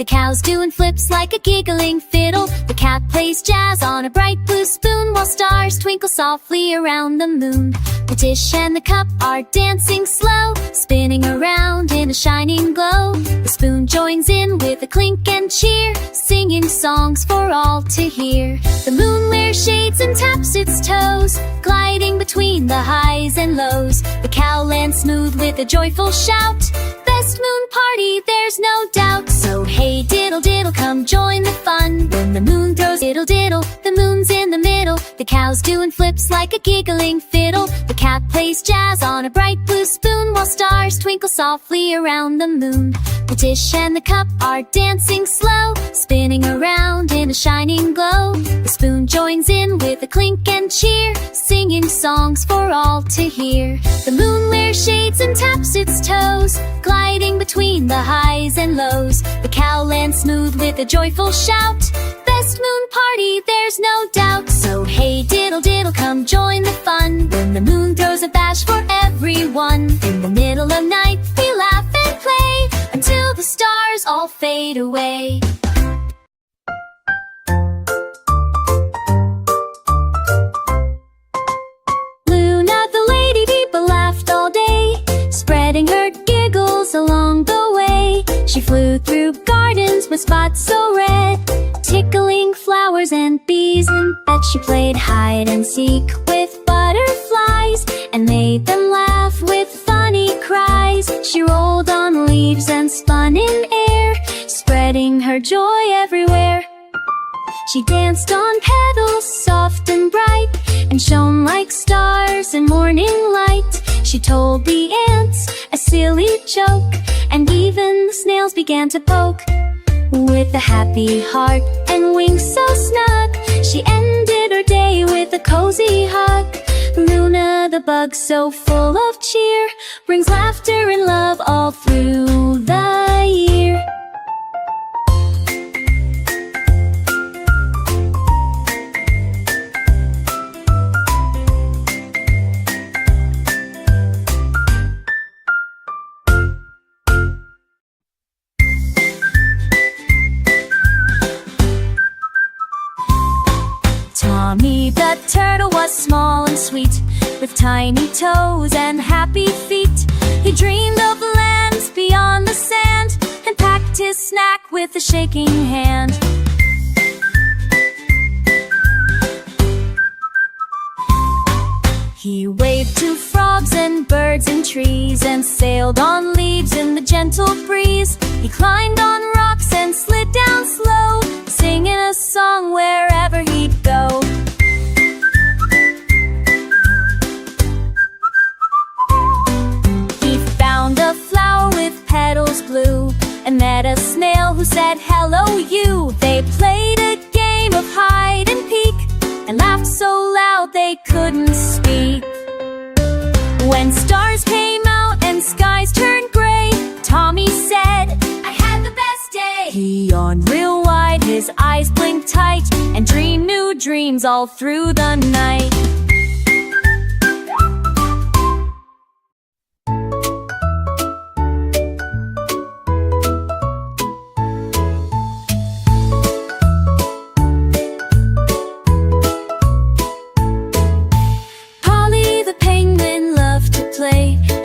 The cow's doing flips like a giggling fiddle. The cat plays jazz on a bright blue spoon, while stars twinkle softly around the moon. The dish and the cup are dancing slow, spinning around in a shining glow. The spoon joins in with a clink and cheer, singing songs for all to hear. The moon wears shades and taps its toes, gliding between the highs and lows. The cow lands smooth with a joyful shout. Best moon party, there's no doubt. So hey diddle diddle, come join the fun. When the moon throws diddle diddle, the moon's in the middle. The cow's doing flips like a giggling fiddle. The cat plays jazz on a bright blue spoon, while stars twinkle softly around the moon. The dish and the cup are dancing slow, spinning around in a shining glow. The spoon joins in with a clink and cheer, singing songs for all to hear. The moon wears shades and taps its toes, gliding between the highs and lows. The cow lands smooth with a joyful shout. Best moon party, there's no doubt. So hey diddle diddle, come join the fun. When the moon throws a bash for everyone. In the middle of night we laugh and play, until the stars all fade away. Luna the lady Diva laughed all day, spreading her giggles along the way. She flew through gardens with spots so red, tickling flowers and bees in bed. She played hide and seek with butterflies, and made them laugh with funny cries. She rolled on leaves and spun in air, spreading her joy everywhere. She danced on petals soft and bright, and shone like stars in morning light. She told the ants a silly joke, and even the snails began to poke. With a happy heart and wings so snug, she ended her day with a cozy hug. Luna the bug, so full of cheer, brings laughter and love all through the year. Tommy the turtle was small and sweet, with tiny toes and happy feet. He dreamed of lands beyond the sand, and packed his snack with a shaking hand. He waved to frogs and birds and trees, and sailed on leaves in the gentle breeze. He climbed on rocks and slid down slow, singing a song wherever he'd go. He found a flower with petals blue, and met a snail who said, "Hello, you." They played a game of hide and peek, and laughed so loud they couldn't speak. When stars came out and skies turned gray, Tommy said, "I had the best day." He yawned real wide, his eyes blinked tight, and dreamed new dreams all through the night.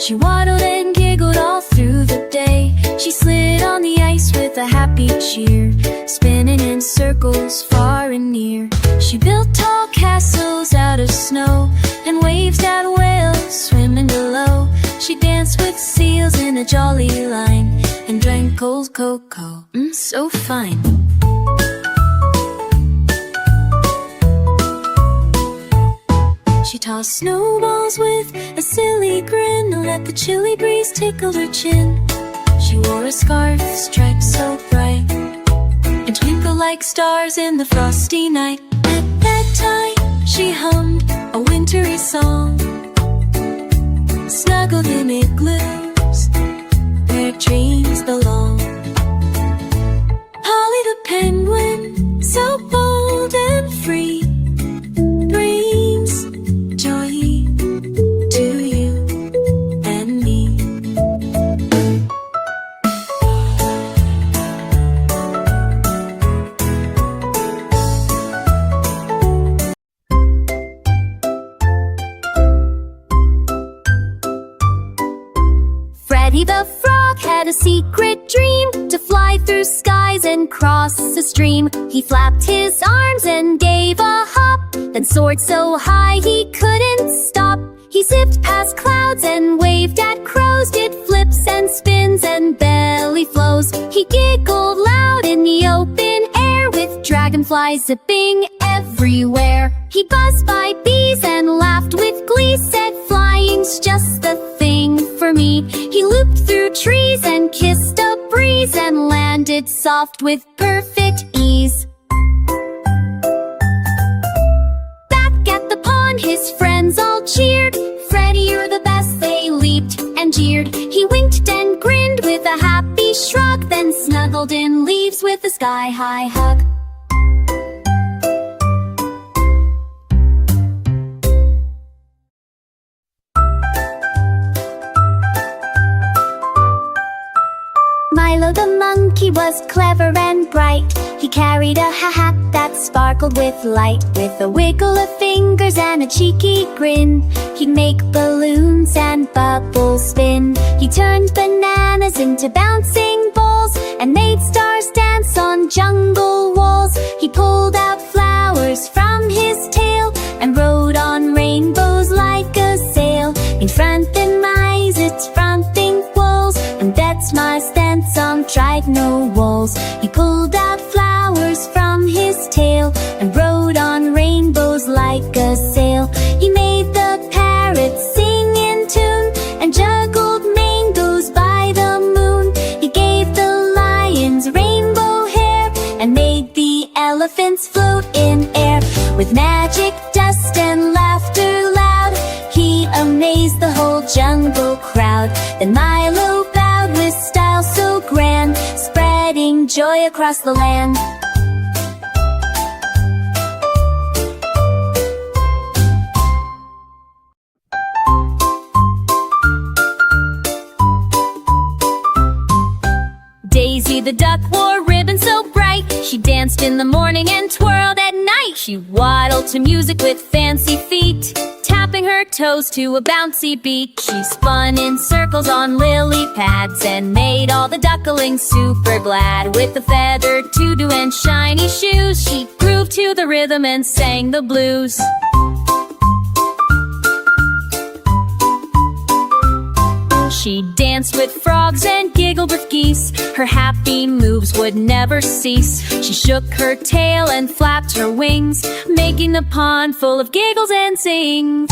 She waddled and giggled all through the day. She slid on the ice with a happy cheer, spinning in circles far and near. She built tall castles out of snow, and waved at whales swimming below. She danced with seals in a jolly line, and drank cold cocoa, so fine. She tossed snowballs with a silly grin, and let the chilly breeze tickle her chin. She wore a scarf striped so bright, and twinkled like stars in the frosty night. At bedtime she hummed a wintry song, snuggled in igloos where dreams belong. Polly the penguin, so bold and free, brings joy to you and me. Freddy the Frog had a secret dream to fly through skies and cross a stream. He flapped his arms and gave a hop, then soared so high he couldn't stop. He zipped past clouds and waved at crows, did flips and spins and belly flows. He giggled loud in the open air with dragonflies zipping everywhere. He buzzed by bees and laughed with glee, said flying's just the thing for me. He looped through trees and kissed a breeze and landed soft with perfect ease. Back at the pond his friends all cheered. Freddy, you're the best, they leaped and jeered. He winked and grinned with a happy shrug, then snuggled in leaves with a sky-high hug. Milo the monkey was clever and bright. He carried a hat that sparkled with light. With a wiggle of fingers and a cheeky grin, he'd make balloons and bubbles spin. He turned bananas into bouncing balls and made stars dance on jungle walls. He pulled out flowers from his tail and rode on rainbows like a sail. In front and mice its fronting walls, and that's my stance on tried-no walls. He pulled out flowers from his tail and rode on rainbows like a sail. He made the parrots sing in tune and juggled mangoes by the moon. He gave the lions rainbow hair and made the elephants float in air. With magic, dust, and laughter loud, he amazed the whole jungle crowd. Then Milo bowed with style so grand, spreading joy across the land. Daisy the duck wore ribbons so bright. She danced in the morning and twirled at night. She waddled to music with fancy feet, tapping her toes to a bouncy beat. She spun in circles on lily pads and made all the ducklings super glad. With a feathered tutu and shiny shoes, she grooved to the rhythm and sang the blues. She danced with frogs and giggled with geese. Her happy moves would never cease. She shook her tail and flapped her wings, making the pond full of giggles and sings.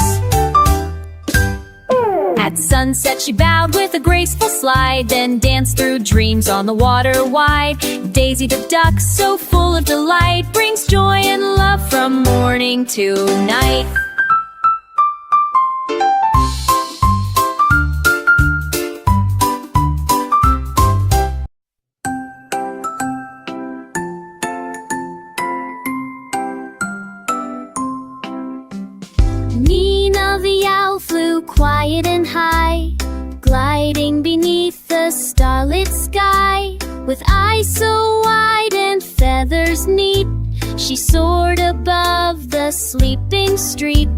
At sunset she bowed with a graceful slide, then danced through dreams on the water wide. Daisy the duck, so full of delight, brings joy and love from morning to night. Quiet and high, gliding beneath the starlit sky. With eyes so wide and feathers neat, she soared above the sleeping street.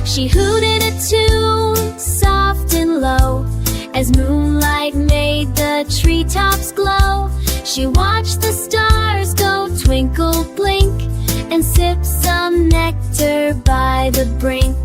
She hooted a tune, soft and low, as moonlight made the treetops glow. She watched the stars go twinkle, blink, and sip some nectar by the brink.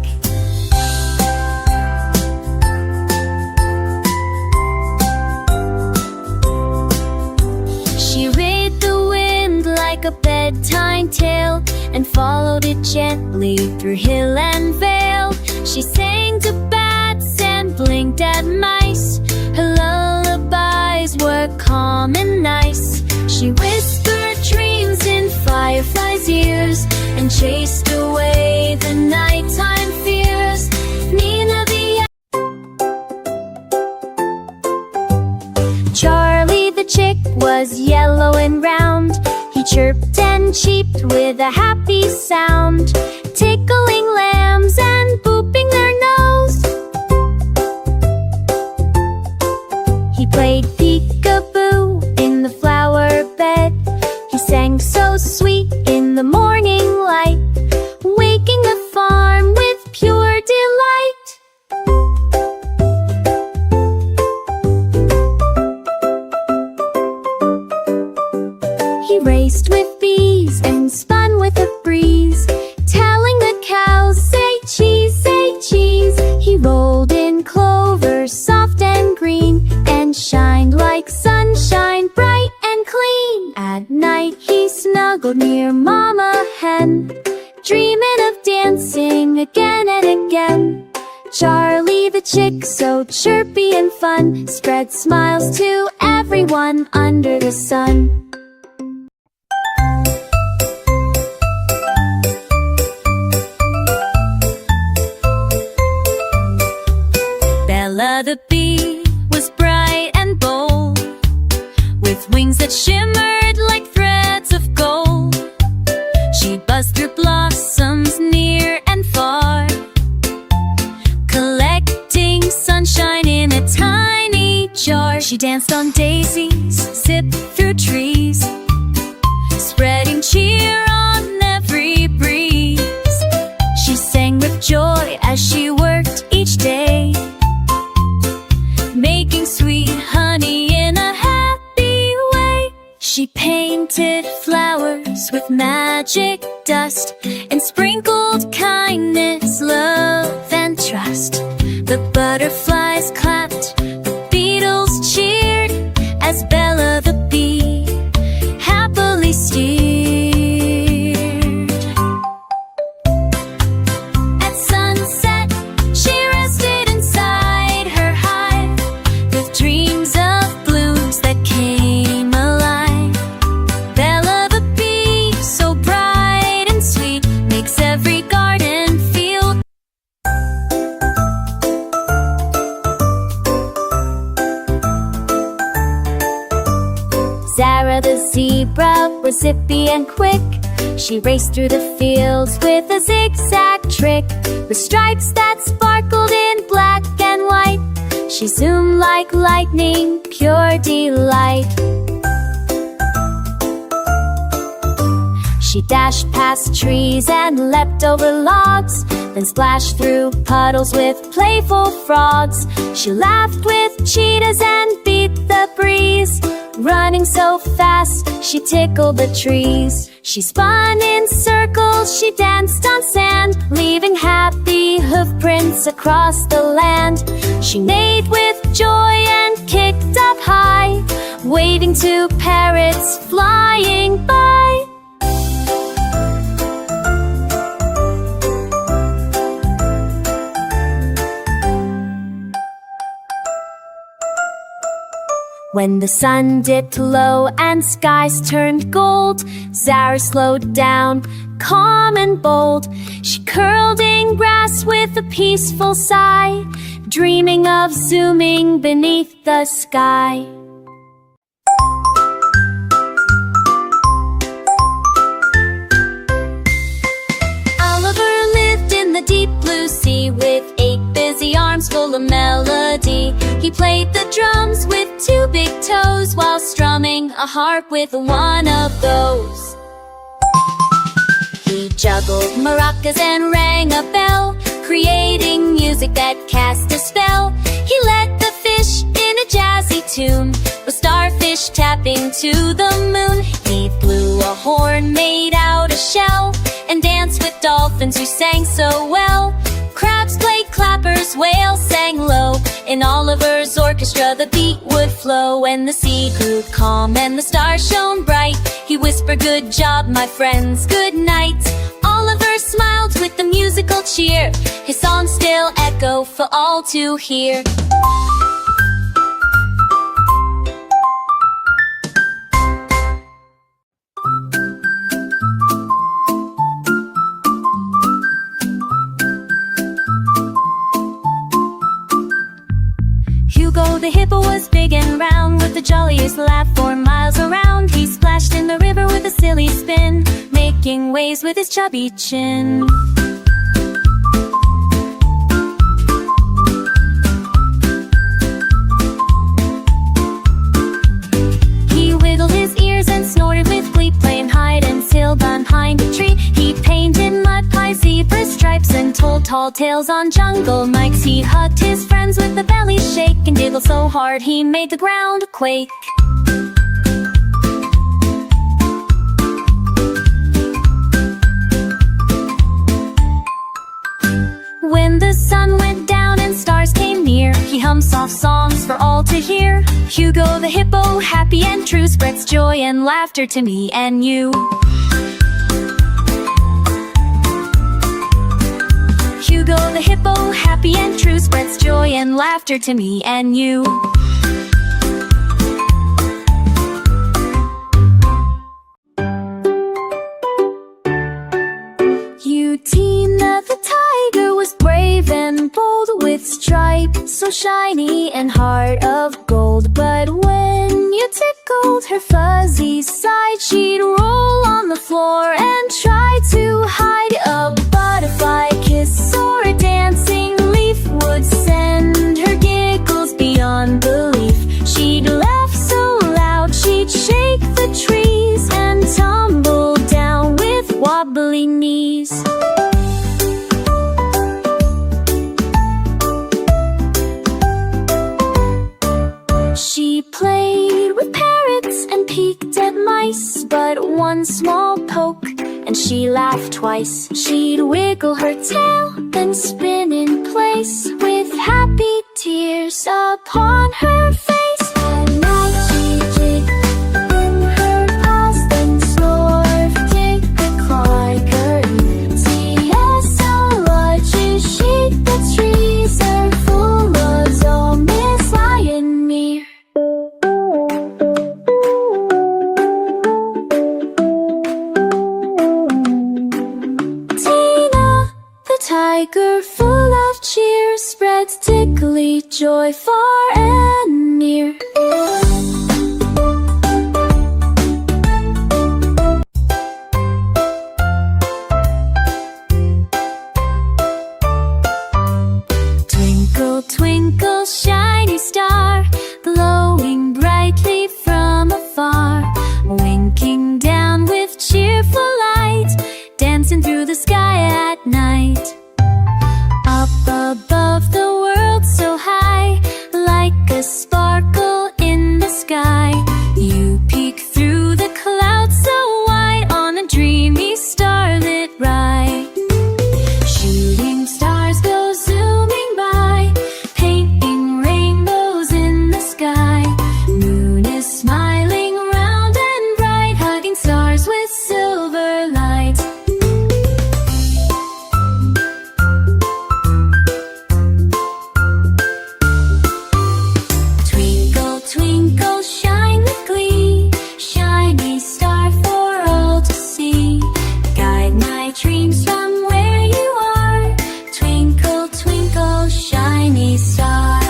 Like a bedtime tale, and followed it gently through hill and vale. She sang to bats and blinked at mice. Her lullabies were calm and nice. She whispered dreams in fireflies' ears and chased away the nighttime fears. Nina the Charlie the chick was yellow and round. Chirped and cheeped with a happy sound, tickling lambs and booping their nose. He played peekaboo in the flower bed. He sang so sweet in the morning light, waking the farm with pure delight. chick, so chirpy and fun, spread smiles to everyone under the sun. Bella the bee was bright and bold, with wings that shimmered like threads of gold. She buzzed through blossoms near and far, collecting sunshine in a tiny jar. She danced on daisies, zipped through trees, spreading cheer on every breeze. She sang with joy as she worked each day, making sweet honey in a happy way. She painted flowers with magic dust and sprinkled kindness, love, and trust. The butterflies clapped, the beetles cheered, as Bella the bee happily steered. At sunset, she rested inside her hive, with dreams of blooms that came alive. Bella the bee, so bright and sweet, makes every garden feel. Zara the zebra was zippy and quick. She raced through the fields with a zigzag trick, with stripes that sparkled in black and white. She zoomed like lightning, pure delight. She dashed past trees and leapt over logs, then splashed through puddles with playful frogs. She laughed with cheetahs and beat the breeze, running so fast she tickled the trees. She spun in circles, she danced on sand, leaving happy hoof prints across the land. She neighed with joy and kicked up high, waving to parrots flying by. When the sun dipped low and skies turned gold, Zara slowed down, calm and bold. She curled in grass with a peaceful sigh, dreaming of zooming beneath the sky. Oliver lived in the deep blue sea, with 8 busy arms full of melody. He played the drums with 2 big toes, while strumming a harp with one of those. He juggled maracas and rang a bell, creating music that cast a spell. He led the fish in a jazzy tune, with starfish tapping to the moon. He blew a horn made out of shell, and danced with dolphins who sang so well. Crabs played clappers, whales sang low. In Oliver's orchestra the beat would flow. When the sea grew calm and the stars shone bright, he whispered, "Good job, my friends, good night." Oliver smiled with the musical cheer, his songs still echo for all to hear. Hugo the hippo was big and round, with the jolliest laugh for miles around. He splashed in the river with a silly spin, making waves with his chubby chin. He wiggled his ears and snorted with glee, playing hide and seek behind a tree. He painted mud pies, zebra stripes, and told tall tales on jungle mics. He hugged his friends with a belly shake, and giggled so hard he made the ground quake. When the sun went down and stars came near, he hummed soft songs for all to hear. Hugo the hippo, happy and true, spreads joy and laughter to me and you. Hugo the hippo, happy and true, spreads joy and and laughter to me and you. Tina the tiger was brave and bold, with stripes so shiny and heart of gold. But when you tickled her fuzzy side, she'd roll on the floor and try to hide. A butterfly kiss or a dancing leaf would send her giggles beyond belief. She'd laugh so loud she'd shake the trees and tumble down with wobbly knees. She played with parrots and peeked at mice, but one small poke and she laughed twice. She'd wiggle her tail, then spin in place with happy tears upon her face. At night she'd jig in her paws, then snore, tick the clocker. T-S-O-R-G, shake the trees are full of all Miss Lion Mere. Tiger full of cheer spreads tickly joy far and near. Twinkle, twinkle, shiny star, glowing brightly from afar, winking down with cheerful light, dancing through the sky at night. Up above the world so high, like a sparkle in the sky, you peek through the clouds so wide on a dreamy starlit ride. Shooting stars go zooming by, painting rainbows in the sky. Moon is smiling round and bright, hugging stars with silver light. Twinkle, twinkle, shine with glee, shiny star for all to see. Guide my dreams from where you are, twinkle, twinkle, shiny star.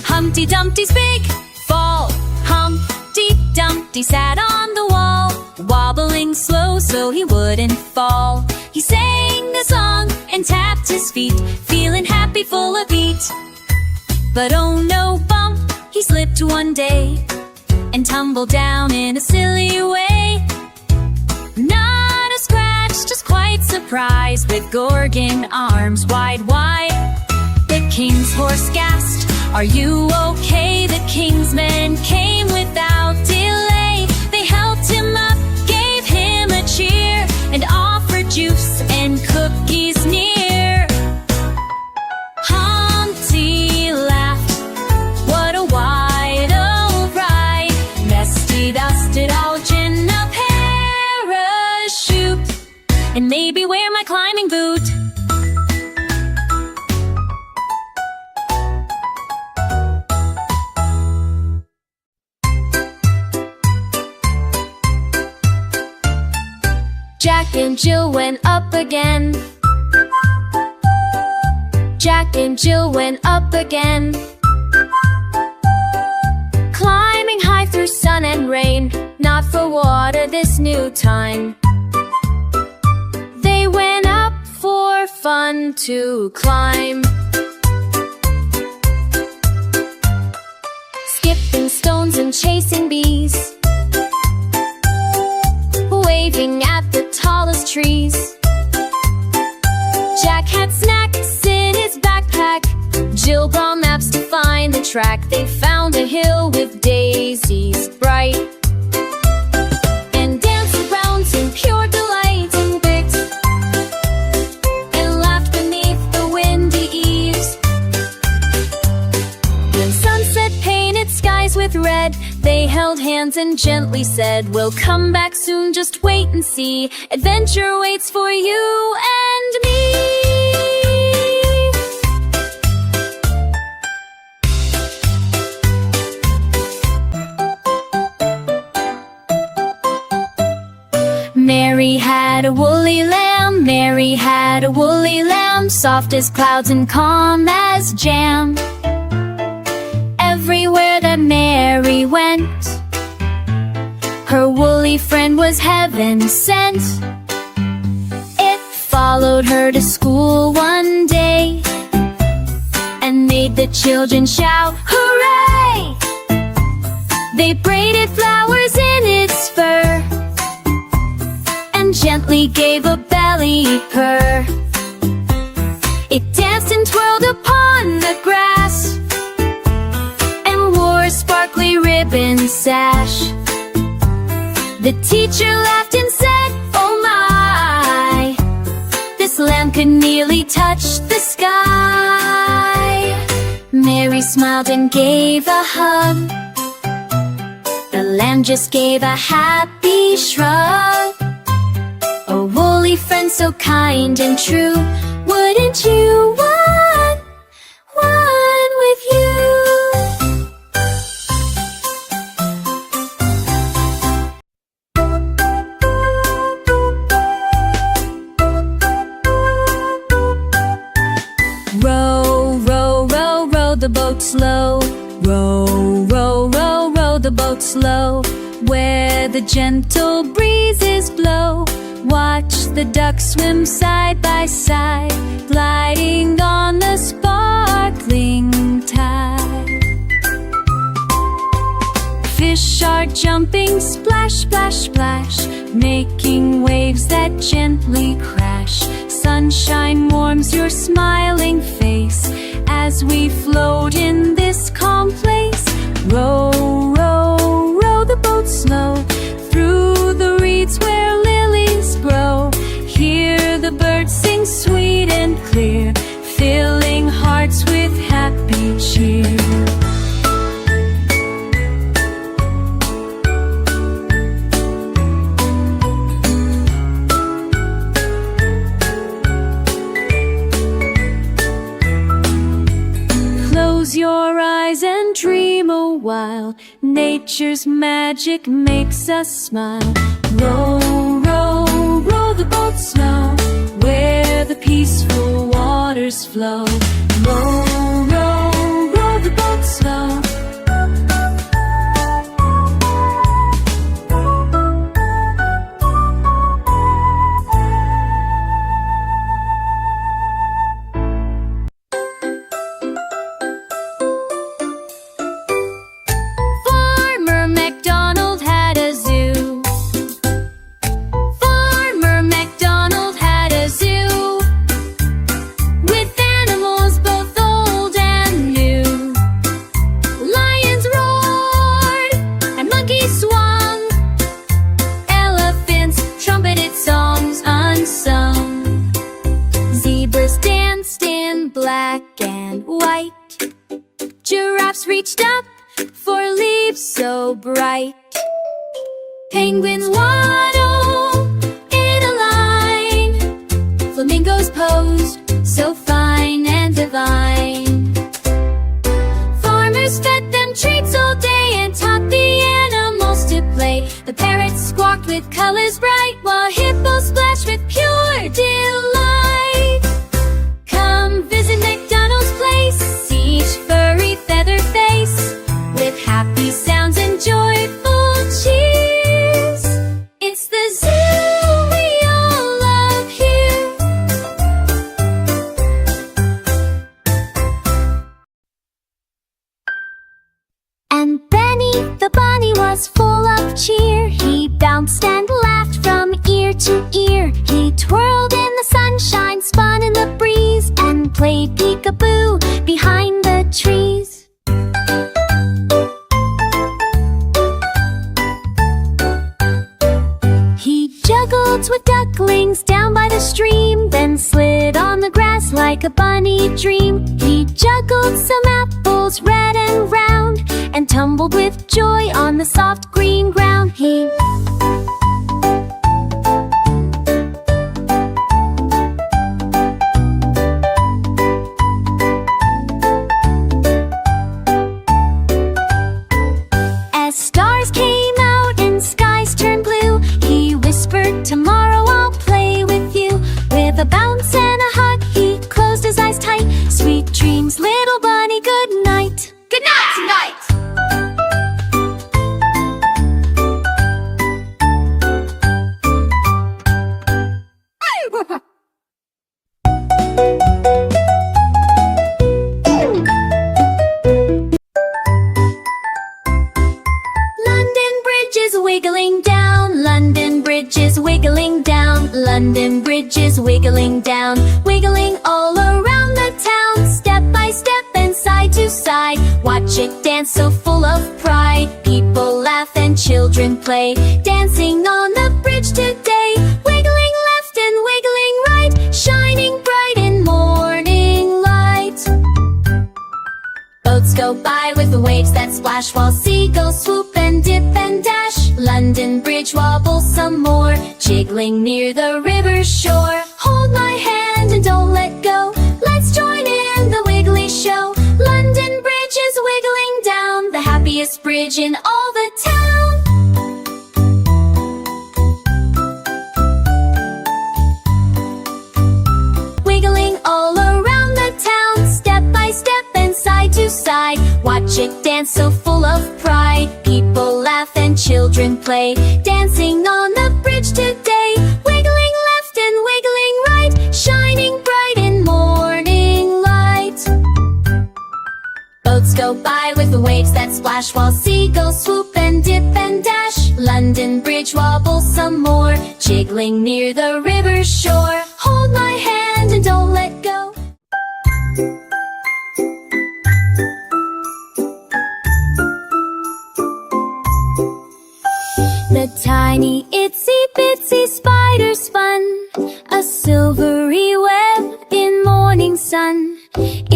Humpty Dumpty's big fall, Humpty Dumpty sat on the wall, wobbling slow so he wouldn't fall. He sang a song and tapped his feet, feeling happy, full of heat. But oh no, bump, he slipped one day and tumbled down in a silly way. Not a scratch, just quite surprised, with Gorgon arms wide, wide. The king's horse gasped, "Are you okay?" The king's men came without delay. They helped him up, gave him a cheer, and offered juice and cookies near. Humpty laughed, what a wide-o ride. Nesty dusted out in a parachute, and maybe wear my climbing boot. Jack and Jill went up again. Jack and Jill went up again. Climbing high through sun and rain, not for water this new time. They went up for fun to climb. Skipping stones and chasing bees, waving at the tallest trees. Jack had snacks in his backpack, Jill brought maps to find the track. They found a hill with daisies bright, and danced around in pure delight, and picked and laughed beneath the windy eaves. When sunset set painted skies with red. They held hands and gently said, "We'll come back soon, just wait and see. Adventure waits for you and me." Mary had a woolly lamb, Mary had a woolly lamb, soft as clouds and calm as jam. Everywhere that Mary went, her woolly friend was heaven sent. It followed her to school one day and made the children shout, "Hooray!" They braided flowers in its fur and gently gave a belly purr. It danced and twirled upon the grass and wore a sparkly ribbon sash. The teacher laughed and said, "Oh my, this lamb could nearly touch the sky." Mary smiled and gave a hug. The lamb just gave a happy shrug. A woolly friend so kind and true, wouldn't you want one with you? Row, row, row, row the boat slow. Row, row, row, row the boat slow, where the gentle breezes blow. Watch the ducks swim side by side, gliding on the sparkling tide. Fish are jumping splash, splash, splash, making waves that gently crash. Sunshine warms your smiling face as we float in this calm place. Row, row, row the boat slow, through the reeds where lilies grow. Hear the birds sing sweet and clear, filling hearts with happy cheer. Close your eyes and dream a while. Nature's magic makes us smile. Row, row, row the boat slow, where the peaceful waters flow. Row, row, row the boat slow. Reached up for leaves so bright. Penguins waddle in a line. Flamingos posed so fine and divine. Farmers fed them treats all day and taught the animals to play. The parrots squawked with colors bright, while hippos splashed with pure delight. Come visit McDonald's place, see each furry feather face, with happy sounds and joyful cheers. It's the zoo we all love here. And Benny the bunny was full of cheer. He bounced and laughed from ear to ear. He twirled in the sunshine, spun in the breeze, and played peekaboo behind the trees. He juggled with ducklings down by the stream, then slid on the grass like a bunny dream. He juggled some apples red and round, rolled with joy on the soft green ground. He As stars came out and skies turned blue, he whispered, "Tomorrow I'll play with you." With a bounce and a hug, he closed his eyes tight. Sweet dreams, little bunny, good night. Good night tonight! London Bridge is wiggling down, London Bridge is wiggling down, London Bridge is wiggling down, wiggling all around the town, step by step and side to side. Watch it dance so full of pride. People laugh and children play, dancing on the bridge today. Wiggling left and wiggling right, shining bright in morning light. Boats go by with the waves that splash, while seagulls swoop and dip and dash. London Bridge wobbles some more, jiggling near the river's shore. Hold my hand and don't let go, let's join in the wiggly show. London Bridge is wiggling down, the happiest bridge in all the town. Wiggling all around the town, step by step and side to side. Watch it dance so full of pride. People laugh and children play, dancing on the bridge today. Wiggling left and wiggling right, shining bright in morning light. Boats go by with the waves that splash, while seagulls swoop and dip and dash. London Bridge wobbles some more, jiggling near the river's shore. Hold my hand and don't let go. The tiny itsy bitsy spider spun a silvery web in morning sun.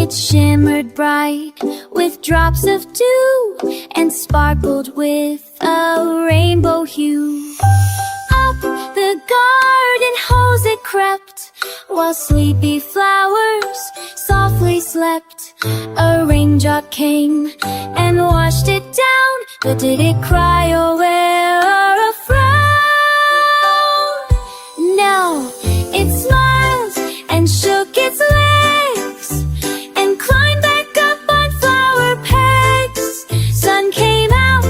It shimmered bright with drops of dew and sparkled with a rainbow hue. Up the garden hose it crept, while sleepy flowers softly slept. A raindrop came and washed it down, but did it cry or wear a frown? No, it smiled and shook its legs and climbed back up on flower pegs. Sun came out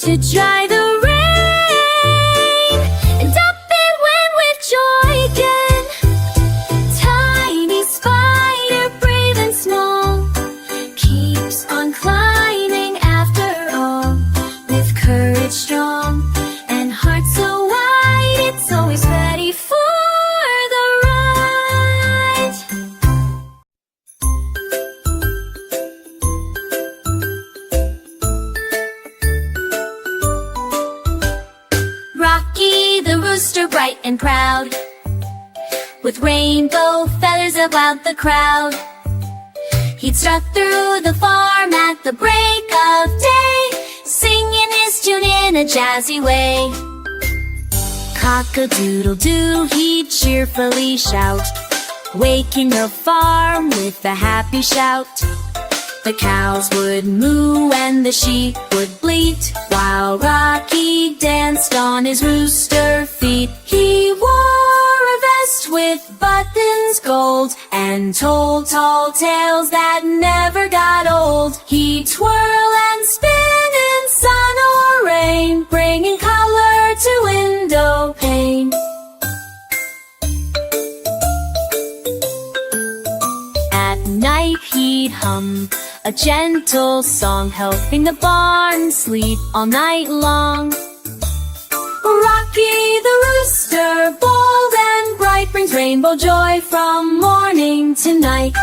to dry the rain, and up it went with joy again. Tiny spider, brave and small, keeps on climbing after all, with courage strong and heart so wide, it's always ready for the ride. Rocky the rooster, bright and proud, with rainbow feathers about the crowd. He'd strut through the farm at the break of day, singing his tune in a jazzy way. Cock-a-doodle-doo, he'd cheerfully shout, waking the farm with a happy shout. The cows would moo and the sheep would bleat, while Rocky danced on his rooster feet. He wore a vest with buttons gold and told tall tales that never got old. He'd twirl and spin in sun or rain, bringing color to window pane. At night he'd hum a gentle song, helping the barn sleep all night long. Rocky the rooster, bold and bright, brings rainbow joy from morning to night.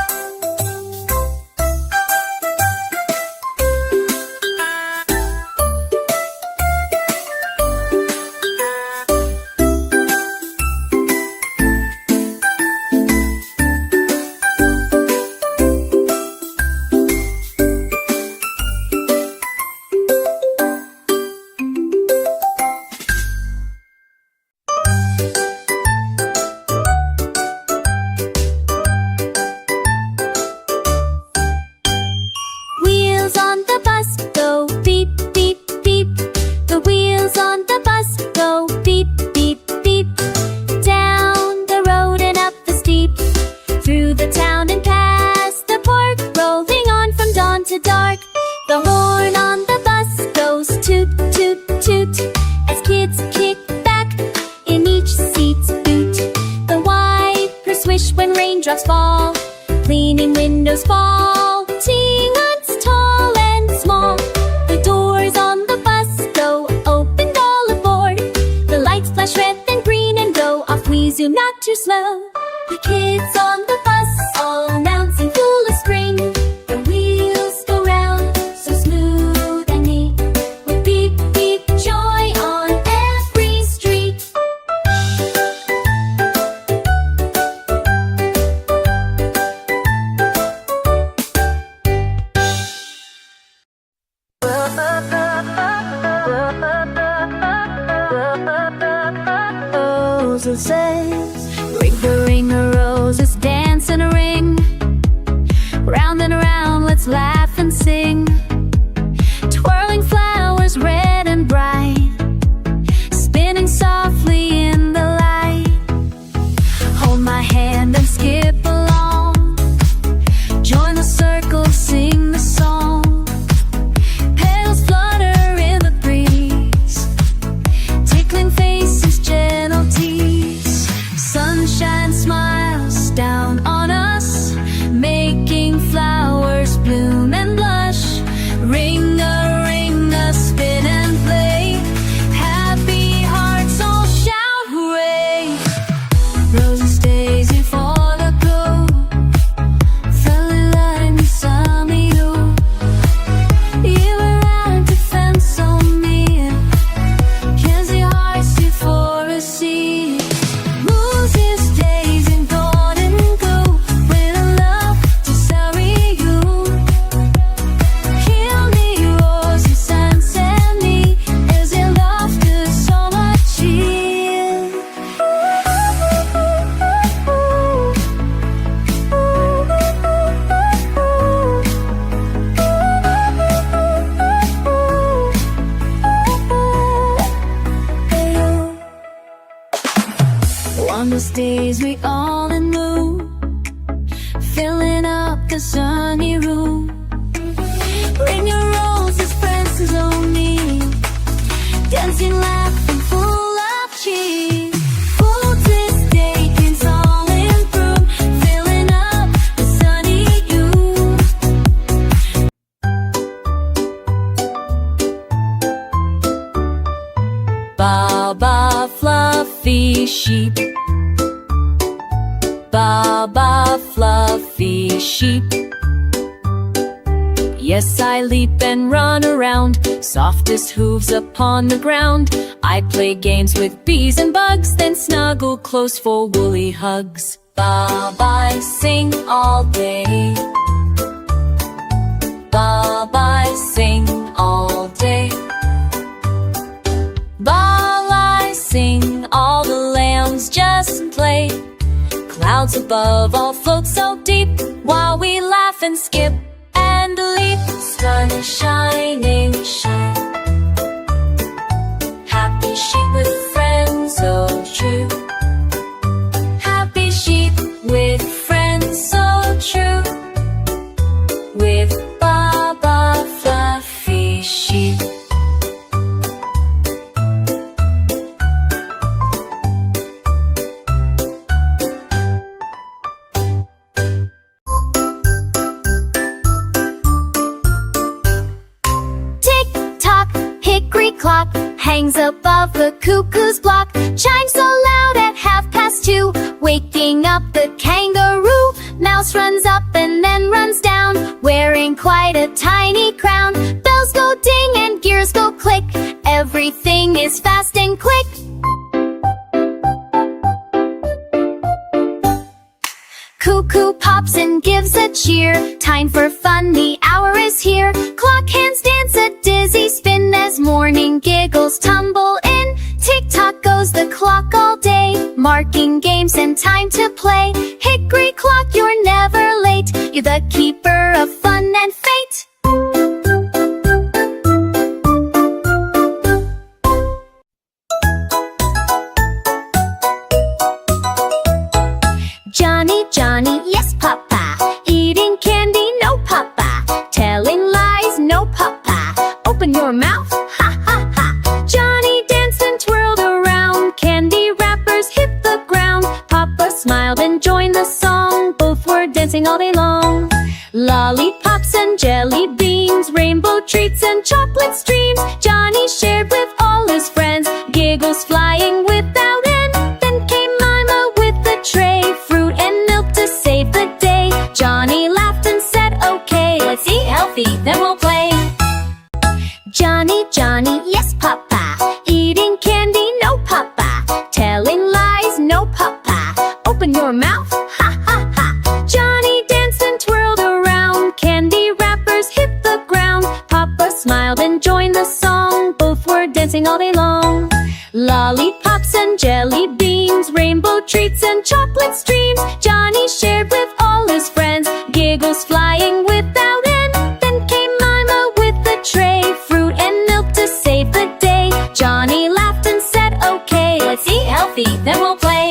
Leaning windows vaulting ants tall and small. The doors on the bus go opened all aboard. The lights flash red and green and go off. We zoom not too slow. The kids on the bus all announcing full of spring. The wheels go round so smooth and neat. With beep beep joy on every street. Roses says, ring a roses, dance in a ring. Round and around, let's laugh and sing. Twirling flowers red and bright, spinning softly in the light. Hold my hand and skip along. Join the circle, sing the song. Petals flutter in the breeze, tickling faces, gentle tease. Sunshine smiles down on us, making flowers bloom and blush. Ring a spin and play. Happy hearts all shout hooray. Roses, daisy, fall a glow. Friendly light and sunny you. You around defense on me. Can see hearts see for a sea. Roses, days in golden glow. With a love to sorry you. Kill me, roses, and send me. As your love to so much cheer. On those days we all in mood, filling up the sunny room. Bring your roses, friends only, dancing, laughing, full of cheer. Full this day can all improve, filling up the sunny you. Baba fluffy sheep, Baba fluffy sheep. Yes, I leap and run around, softest hooves upon the ground. I play games with bees and bugs, then snuggle close for woolly hugs. Baba I sing all day, Baba I sing all day. Baba I sing, all the lambs just play. Clouds above all float so deep, while we laugh and skip and leap. Sun is shining, shine. Happy sheep with friends so true. Happy sheep with friends so true. With Baba fluffy sheep. Clock hangs above the cuckoo's block, chimes so loud at 2:30, waking up the kangaroo. Mouse runs up and then runs down, wearing quite a tiny crown. Bells go ding and gears go click, everything is fast and quick. Cuckoo pops and gives a cheer, time for fun, the hour is here. Clock hands dance a dizzy spin as morning giggles tumble in. Tick-tock goes the clock all day, marking games and time to play. Hickory clock, you're never late, you're the keeper of fun and fate. Johnny, Johnny, yes papa, eating candy, no papa, telling lies, no papa, open your mouth, ha ha ha. Johnny danced and twirled around, candy wrappers hit the ground. Papa smiled and joined the song, both were dancing all all day long. Lollipops and jelly beans, rainbow treats and chocolate streams, Johnny shared with all his friends, giggles flying without end. Then came Mima with the tray, fruit and milk to save the day. Johnny laughed and said, okay, let's eat healthy, then we'll play. Johnny, Johnny, yes papa, eating candy, no papa, telling lies, no papa, open your mouth, ha ha ha. Johnny danced and twirled around, candy wrappers hit the ground. Papa smiled and joined the song, both were dancing all day long. Lollipops and jelly beans, rainbow treats and chocolate streams, Johnny shared with all his friends, giggles flying without end. Then came Mima with the tray, fruit and milk to save the day. Johnny laughed and said, okay, let's eat healthy, then we'll play.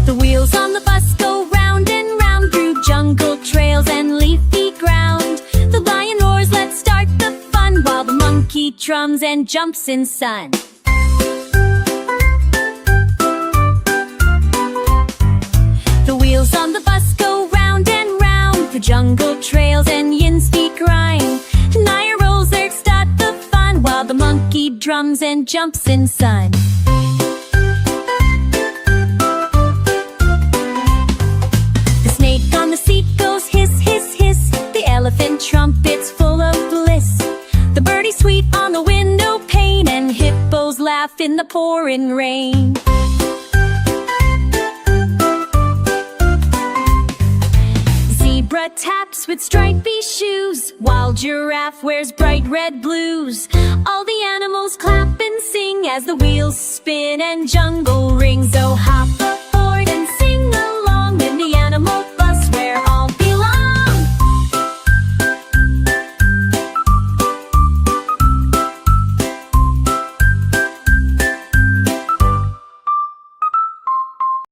The wheels on the bus go round and round through jungle trails and leafy ground. The lion roars, let's start the fun, while the monkey drums and jumps in sun. The wheels on the bus go round and round through jungle trails and yin's feet grind. Naya rolls, let's start the fun, while the monkey drums and jumps in sun. The snake on the seat goes hiss, hiss, hiss, the elephant trumpets full of bliss. The birdie sweet on the window pane, and hippos laugh in the pouring rain. Zebra taps with stripy shoes, while giraffe wears bright red blues. All the animals clap and sing as the wheels spin and jungle rings. Oh hop